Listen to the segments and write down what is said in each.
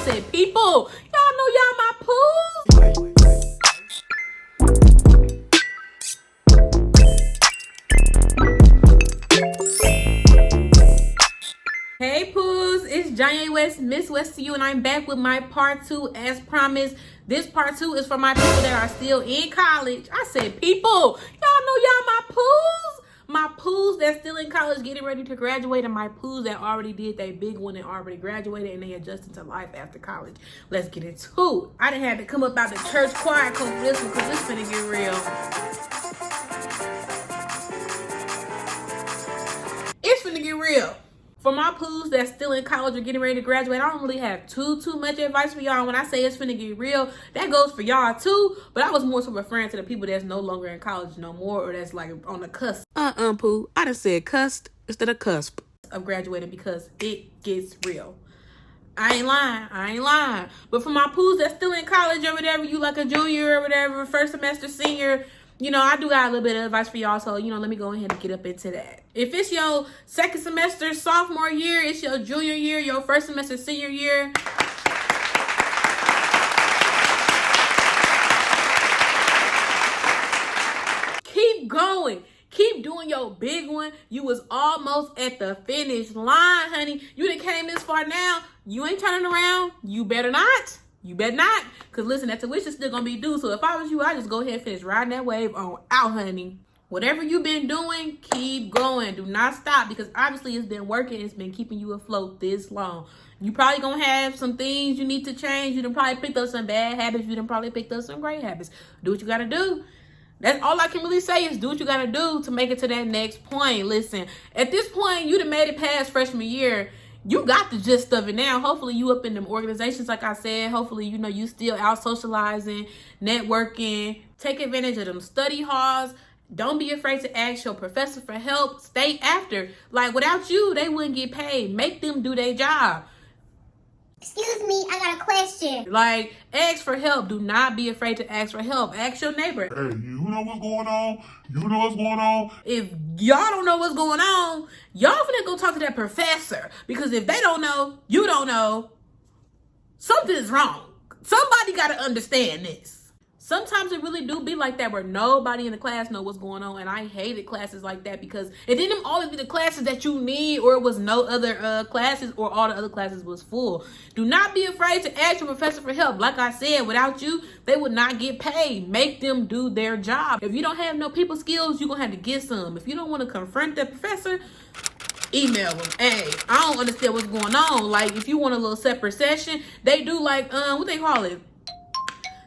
said, people, y'all know y'all my poos. Hey poos, it's Johnny West, Miss West to you, and I'm back with my part 2 as promised. This part 2 is for my people that are still in college. I said, people, y'all know y'all my poos. My poos that's still in college getting ready to graduate, and my poos that already did their big one and already graduated and they adjusted to life after college. Let's get into it. I done had to come up out the church choir for this one because it's finna get real. It's finna get real. For my poos that's still in college or getting ready to graduate, I don't really have too much advice for y'all. When I say it's finna get real, that goes for y'all too. But I was more so referring to the people that's no longer in college no more, or that's like on the cusp. Poo. I just said cusp instead of cusp of graduating because it gets real. I ain't lying. But for my poos that's still in college or whatever, you like a junior or whatever, first semester, senior, you know, I do got a little bit of advice for y'all. So, you know, let me go ahead and get up into that. If it's your second semester, sophomore year, it's your junior year, your first semester, senior year, keep going. Keep doing your big one. You was almost at the finish line, honey. You done came this far now. You ain't turning around. You better not. You better not. Because listen, that tuition is still going to be due. So if I was you, I'd just go ahead and finish riding that wave on out, honey. Whatever you've been doing, keep going. Do not stop, because obviously it's been working. It's been keeping you afloat this long. You probably going to have some things you need to change. You done probably picked up some bad habits. You done probably picked up some great habits. Do what you got to do. That's all I can really say is do what you got to do to make it to that next point. Listen, at this point, you done made it past freshman year. You got the gist of it now. Hopefully you up in them organizations, like I said. Hopefully, you know, you still out socializing, networking. Take advantage of them study halls. Don't be afraid to ask your professor for help. Stay after. Like, without you, they wouldn't get paid. Make them do their job. Excuse me, I got a question. Like, ask for help. Do not be afraid to ask for help. Ask your neighbor. Hey, you know what's going on? You know what's going on? If y'all don't know what's going on, y'all finna go talk to that professor. Because if they don't know, you don't know, something is wrong. Somebody got to understand this. Sometimes it really do be like that where nobody in the class know what's going on. And I hated classes like that because it didn't always be the classes that you need, or it was no other classes, or all the other classes was full. Do not be afraid to ask your professor for help. Like I said, without you, they would not get paid. Make them do their job. If you don't have no people skills, you're going to have to get some. If you don't want to confront the professor, email them. Hey, I don't understand what's going on. Like, if you want a little separate session, they do like, what they call it?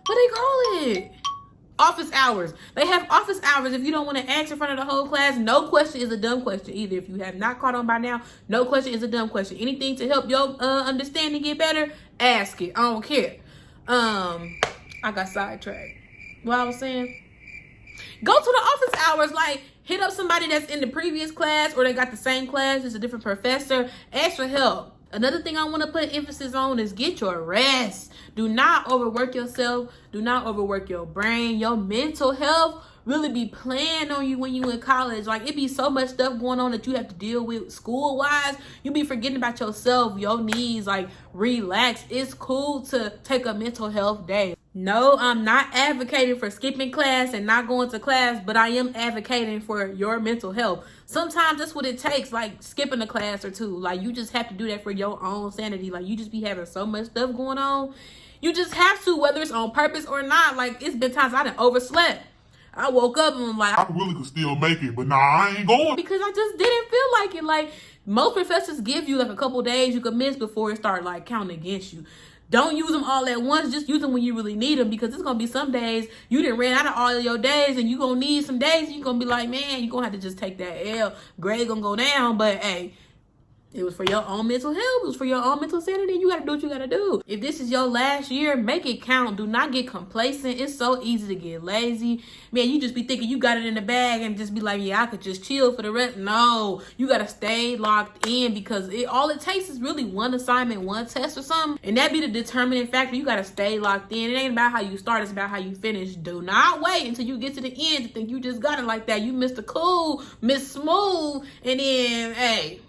What they call it? Office hours. They have office hours. If you don't want to ask in front of the whole class, no question is a dumb question either. If you have not caught on by now, no question is a dumb question. Anything to help your understanding get better, ask it. I don't care. I got sidetracked. What I was saying? Go to the office hours. Like, hit up somebody that's in the previous class, or they got the same class, it's a different professor. Ask for help. Another thing I want to put emphasis on is get your rest. Do not overwork yourself. Do not overwork your brain. Your mental health really be playing on you when you in college. Like, it be so much stuff going on that you have to deal with school-wise. You be forgetting about yourself, your needs. Like, relax. It's cool to take a mental health day. No, I'm not advocating for skipping class and not going to class, but I am advocating for your mental health. Sometimes that's what it takes, like skipping a class or two. Like, you just have to do that for your own sanity. Like, you just be having so much stuff going on. You just have to, whether it's on purpose or not. Like, it's been times I done overslept. I woke up and I'm like, I really could still make it, but nah, I ain't going. Because I just didn't feel like it. Like, most professors give you like a couple days you could miss before it start like counting against you. Don't use them all at once. Just use them when you really need them, because it's going to be some days you done ran out of all of your days and you're going to need some days. And you're going to be like, man, you're going to have to just take that L. Grade going to go down. But, hey, it was for your own mental health. It was for your own mental sanity. You got to do what you got to do. If this is your last year, make it count. Do not get complacent. It's so easy to get lazy. Man, you just be thinking you got it in the bag and just be like, yeah, I could just chill for the rest. No, you got to stay locked in, because all it takes is really one assignment, one test or something. And that be the determining factor. You got to stay locked in. It ain't about how you start. It's about how you finish. Do not wait until you get to the end to think you just got it like that. You Mr. Cool, Miss Smooth, and then, hey,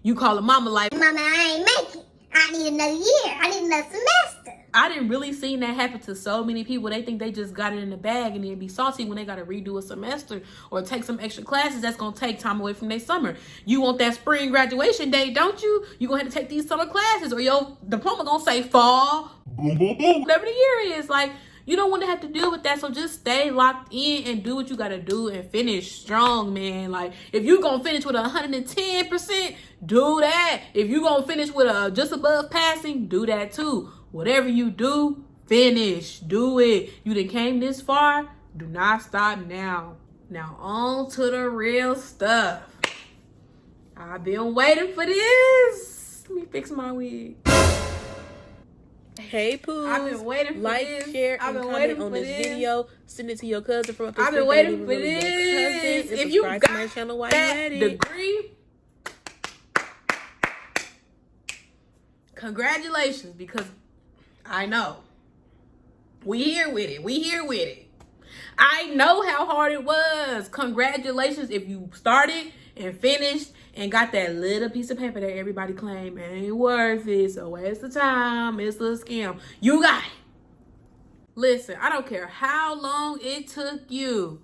you call a mama like, Mama, I ain't make it. I need another year. I need another semester. I didn't really seen that happen to so many people. They think they just got it in the bag and then be salty when they got to redo a semester or take some extra classes that's going to take time away from their summer. You want that spring graduation date, don't you? You going to have to take these summer classes or your diploma going to say fall. Boom, boom, boom. Whatever the year is. Like, you don't want to have to deal with that. So just stay locked in and do what you got to do and finish strong, man. Like, if you going to finish with 110%, do that. If you going to finish with a just above passing, do that too. Whatever you do, finish. Do it. You done came this far. Do not stop now. Now on to the real stuff. I've been waiting for this. Let me fix my wig. Hey Pooh, I've been waiting for like, this. share, I've and been comment waiting on for this this. video. Send it to your cousin from up the I've street. been waiting That for really your this. cousin, and If you subscribe got to my channel while that you're at it. degree, congratulations, because I know we here with it. We here with it. I know how hard it was. Congratulations if you started and finished and got that little piece of paper that everybody claimed ain't worth it. So waste the time. It's a scam. You got it. Listen, I don't care how long it took you.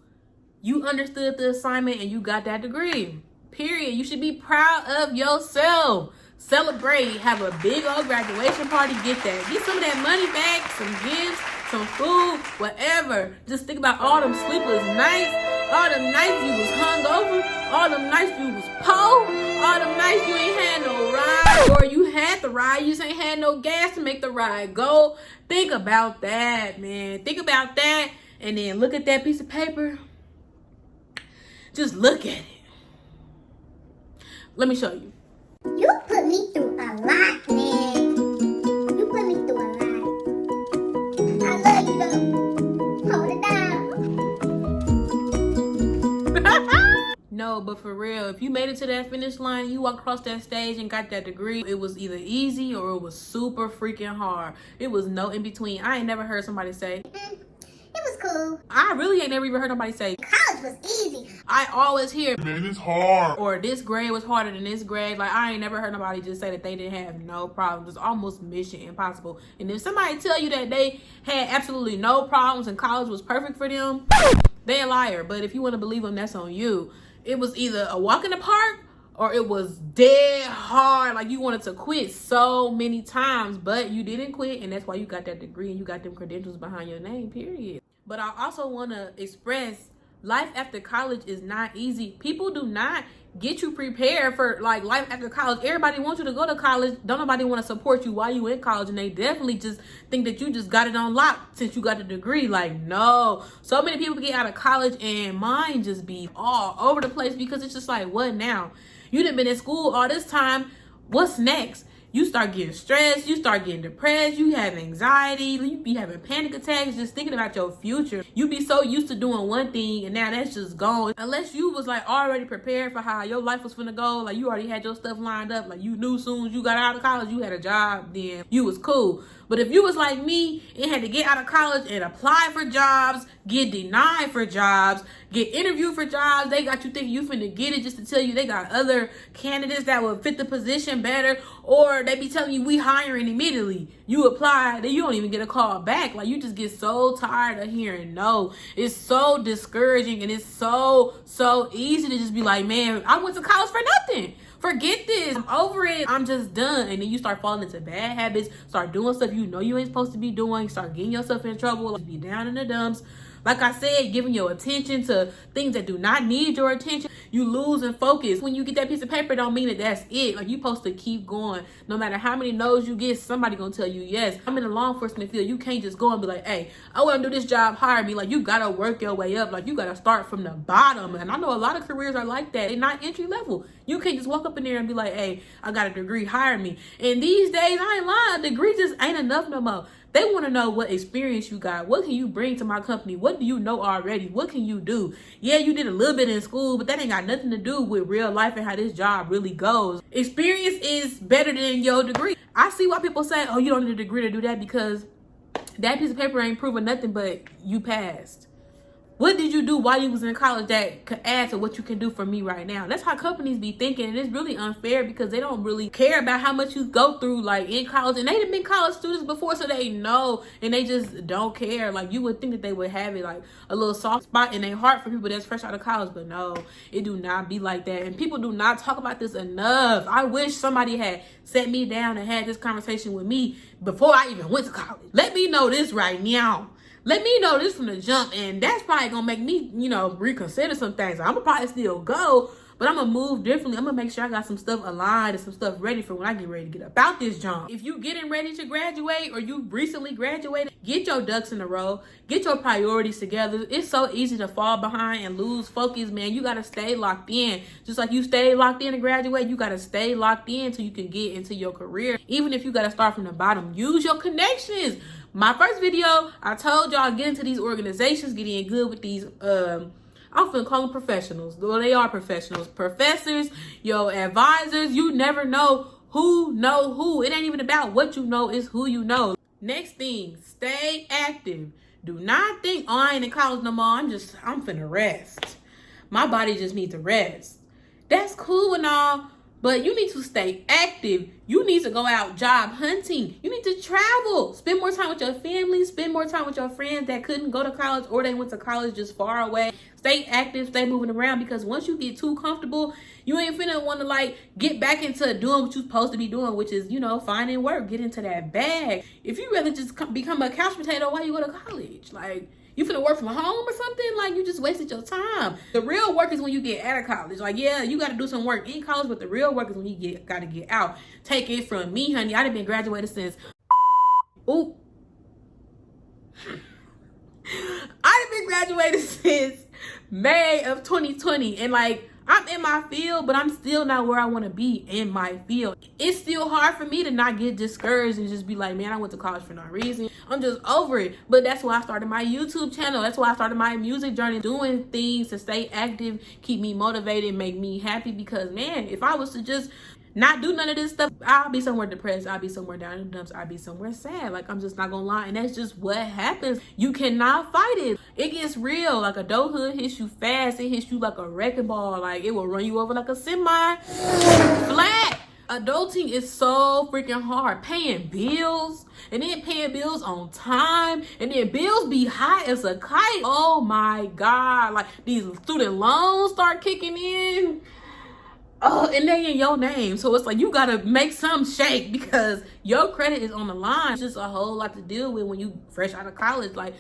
You understood the assignment and you got that degree. Period. You should be proud of yourself. Celebrate. Have a big old graduation party. Get that. Get some of that money back. Some gifts. Some food. Whatever. Just think about all them sleepless nights. All them nights you was hungover. All them nights you was poor. All them nights you ain't had no ride. Or you had the ride. You just ain't had no gas to make the ride go. Think about that, man. Think about that. And then look at that piece of paper. Just look at it. Let me show you. You put me through a lot, man. You put me through a lot. I love you though. Hold it down. No, but for real, if you made it to that finish line, you walked across that stage and got that degree, it was either easy or it was super freaking hard. It was no in between. I ain't never heard somebody say. It was cool. I really ain't never even heard nobody say. College was easy. I always hear, Man, it's hard. or this grade was harder than this grade. Like, I ain't never heard nobody just say that they didn't have no problems. It's almost mission impossible. And if somebody tell you that they had absolutely no problems and college was perfect for them, they a liar. But if you want to believe them, that's on you. It was either a walk in the park or it was dead hard. Like, you wanted to quit so many times, but you didn't quit. And that's why you got that degree and you got them credentials behind your name, period. But I also want to express, life after college is not easy. People do not get you prepared for like life after college. Everybody wants you to go to college. Don't nobody want to support you while you in college, and they definitely just think that you just got it on lock since you got the degree. Like, no. So many people get out of college and mind just be all over the place because it's just like, what now? You done been in school all this time. What's next? You start getting stressed, you start getting depressed, you have anxiety, you be having panic attacks just thinking about your future. You be so used to doing one thing and now that's just gone. Unless you was like already prepared for how your life was finna go, like you already had your stuff lined up, like you knew soon as you got out of college you had a job, then you was cool. But if you was like me and had to get out of college and apply for jobs, get denied for jobs, get interviewed for jobs, they got you thinking you finna get it just to tell you they got other candidates that would fit the position better, or they be telling you we hiring immediately. You apply, then you don't even get a call back. Like, you just get so tired of hearing no. It's so discouraging and it's so easy to just be like, man, I went to college for nothing. Forget this. I'm over it. I'm just done. And then you start falling into bad habits, start doing stuff you know you ain't supposed to be doing, start getting yourself in trouble, like be down in the dumps. Like I said, giving your attention to things that do not need your attention, you losing focus. When you get that piece of paper, don't mean that that's it. Like, you supposed to keep going. No matter how many no's you get, somebody gonna tell you yes. I'm in the law enforcement field. You can't just go and be like, hey, I want to do this job, hire me. Like, you gotta work your way up. Like, you gotta start from the bottom. And I know a lot of careers are like that. They're not entry level. You can't just walk up in there and be like, hey, I got a degree, hire me. And these days, I ain't lying, a degree just ain't enough no more. They want to know what experience you got. What can you bring to my company? What do you know already? What can you do? Yeah, you did a little bit in school, but that ain't got nothing to do with real life and how this job really goes. Experience is better than your degree. I see why people say, oh, you don't need a degree to do that, because that piece of paper ain't proving nothing but you passed. What did you do while you was in college that could add to what you can do for me right now? That's how companies be thinking, and it's really unfair because they don't really care about how much you go through like in college, and they've been college students before, so they know, and they just don't care. Like, you would think that they would have it like a little soft spot in their heart for people that's fresh out of college, but no, it do not be like that, and people do not talk about this enough. I wish somebody had sat me down and had this conversation with me before I even went to college. Let me know this right now. Let me know this from the jump, and that's probably gonna make me, reconsider some things. I'm gonna probably still go, but I'm gonna move differently. I'm gonna make sure I got some stuff aligned and some stuff ready for when I get ready to get about this jump. If you getting ready to graduate or you recently graduated, get your ducks in a row. Get your priorities together. It's so easy to fall behind and lose focus, man. You gotta stay locked in. Just like you stay locked in to graduate, you gotta stay locked in so you can get into your career. Even if you gotta start from the bottom, use your connections. My first video, I told y'all get into these organizations, get in good with these, I'm finna call them professionals. Well, they are professionals. Professors, your advisors, you never know who know who. It ain't even about what you know, it's who you know. Next thing, stay active. Do not think, oh, I ain't in college no more. I'm finna rest. My body just needs to rest. That's cool and all, but you need to stay active. You need to go out job hunting. You need to travel. Spend more time with your family. Spend more time with your friends that couldn't go to college or they went to college just far away. Stay active. Stay moving around, because once you get too comfortable, you ain't finna want to like get back into doing what you're supposed to be doing, which is, finding work. Get into that bag. If you rather just become a couch potato, why you go to college? Like, you finna work from home or something? Like, you just wasted your time. The real work is when you get out of college. Like, yeah, you gotta do some work in college, but the real work is when you gotta get out. Take it from me, honey. I done been graduated since, I done been graduated since May of 2020. And like, I'm in my field, but I'm still not where I want to be in my field. It's still hard for me to not get discouraged and just be like, man, I went to college for no reason. I'm just over it. But that's why I started my YouTube channel. That's why I started my music journey, doing things to stay active, keep me motivated, make me happy. Because, man, if I was to just not do none of this stuff, I'll be somewhere depressed. I'll be somewhere down in the dumps. I'll be somewhere sad. Like, I'm just not gonna lie. And that's just what happens. You cannot fight it. It gets real. Like, adulthood hits you fast. It hits you like a wrecking ball. Like, it will run you over like a semi flat. Adulting is so freaking hard. Paying bills, and then paying bills on time, and then bills be high as a kite. Oh my God. Like, these student loans start kicking in. Oh, and they in your name. So it's like, you gotta make some shake because your credit is on the line. It's just a whole lot to deal with when you fresh out of college. Like,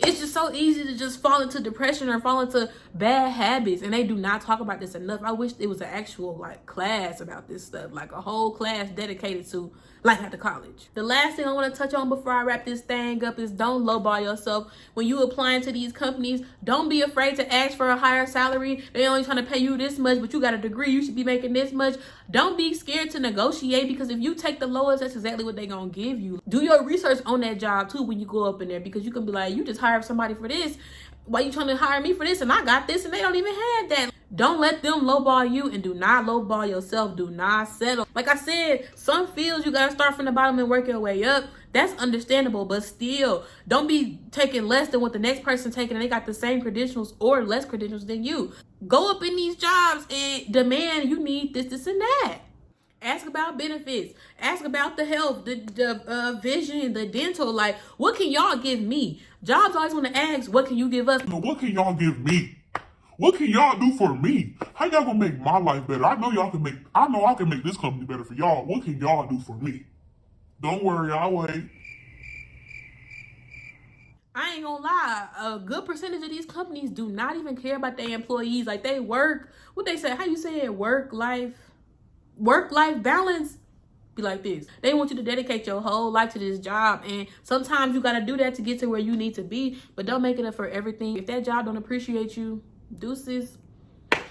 it's just so easy to just fall into depression or fall into bad habits, and they do not talk about this enough. I wish it was an actual like class about this stuff, like a whole class dedicated to life after college. The last thing I want to touch on before I wrap this thing up is don't lowball yourself. When you applying to these companies, don't be afraid to ask for a higher salary. They only trying to pay you this much, but you got a degree, you should be making this much. Don't be scared to negotiate, because if you take the lowest, that's exactly what they gonna give you. Do your research on that job too when you go up in there, because you can be like, you just hired somebody for this, why you trying to hire me for this, and I got this, and they don't even have that. Don't let them lowball you, and do not lowball yourself. Do not settle. Like I said, some fields you gotta start from the bottom and work your way up. That's understandable, but still, don't be taking less than what the next person taking, and they got the same credentials or less credentials than you. Go up in these jobs and demand you need this, and that. Ask about benefits. Ask about the health, the vision, the dental. Like, what can y'all give me? Jobs always want to ask, what can you give us? What can y'all give me? What can y'all do for me? How y'all gonna make my life better? I know I can make this company better for y'all. What can y'all do for me? Don't worry, I'll wait. I ain't gonna lie, a good percentage of these companies do not even care about their employees. Like, they work, what they say, how you say it, work-life balance be like this. They want you to dedicate your whole life to this job, and sometimes you gotta do that to get to where you need to be, but don't make it up for everything. If that job don't appreciate you, deuces.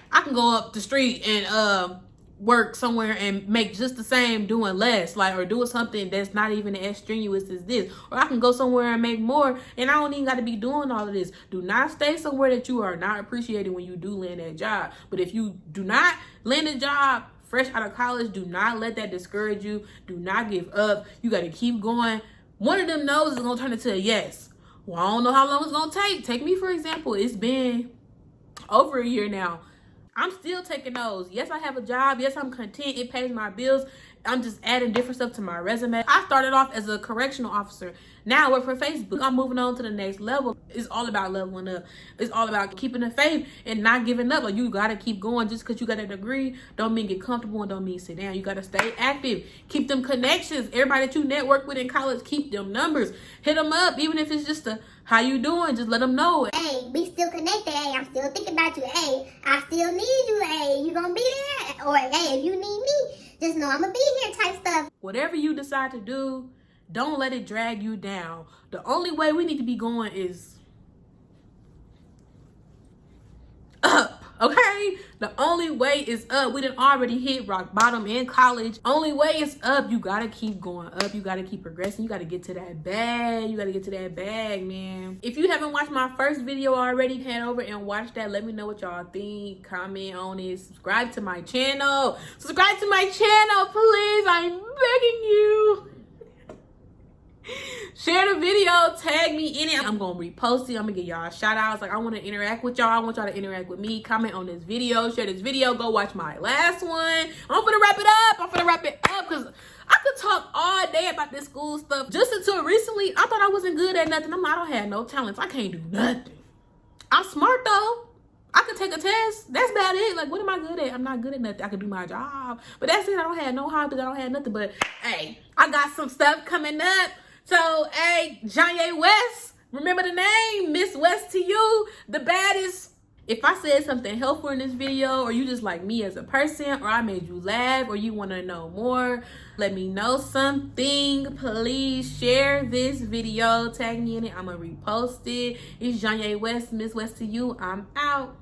I can go up the street and work somewhere and make just the same doing less, like, or doing something that's not even as strenuous as this, or I can go somewhere and make more, and I don't even got to be doing all of this. Do not stay somewhere that you are not appreciated when you do land that job. But if you do not land a job fresh out of college, do not let that discourage you. Do not give up. You got to keep going. One of them no's is gonna turn into a yes. Well, I don't know how long it's gonna take. Take me for example. It's been over a year now. I'm still taking those. Yes, I have a job. Yes, I'm content. It pays my bills. I'm just adding different stuff to my resume. I started off as a correctional officer. Now I work for Facebook. I'm moving on to the next level. It's all about leveling up. It's all about keeping the faith and not giving up. Like, you gotta keep going. Just because you got a degree don't mean get comfortable and don't mean sit down. You gotta stay active. Keep them connections. Everybody that you network with in college, keep them numbers. Hit them up, even if it's just a how you doing. Just let them know. Hey, we still connected. Hey, I'm still thinking about you. Hey, I still need you. Hey, you gonna be there? Or hey, if you need me, just know I'm gonna be here type stuff. Whatever you decide to do, don't let it drag you down. The only way we need to be going is up, okay? The only way is up. We done already hit rock bottom in college. Only way is up. You gotta keep going up. You gotta keep progressing. You gotta get to that bag. You gotta get to that bag, man. If you haven't watched my first video already, head over and watch that. Let me know what y'all think. Comment on it. Subscribe to my channel. Subscribe to my channel, please. I'm begging you. Share the video, tag me in it. I'm gonna repost it. I'm gonna give y'all shout outs. Like, I want to interact with y'all. I want y'all to interact with me. Comment on this video, share this video, go watch my last one. I'm gonna wrap it up because I could talk all day about this school stuff. Just until recently, I thought I wasn't good at nothing. I don't have no talents. I can't do nothing. I'm smart though. I could take a test. That's about it. Like, what am I good at? I'm not good at nothing. I could do my job, but that's it. I don't have no hobbies. I don't have nothing. But hey, I got some stuff coming up. So, hey, Janye West, remember the name, Miss West to you, the baddest. If I said something helpful in this video, or you just like me as a person, or I made you laugh, or you want to know more, let me know something. Please share this video, tag me in it. I'm going to repost it. It's Janye West, Miss West to you. I'm out.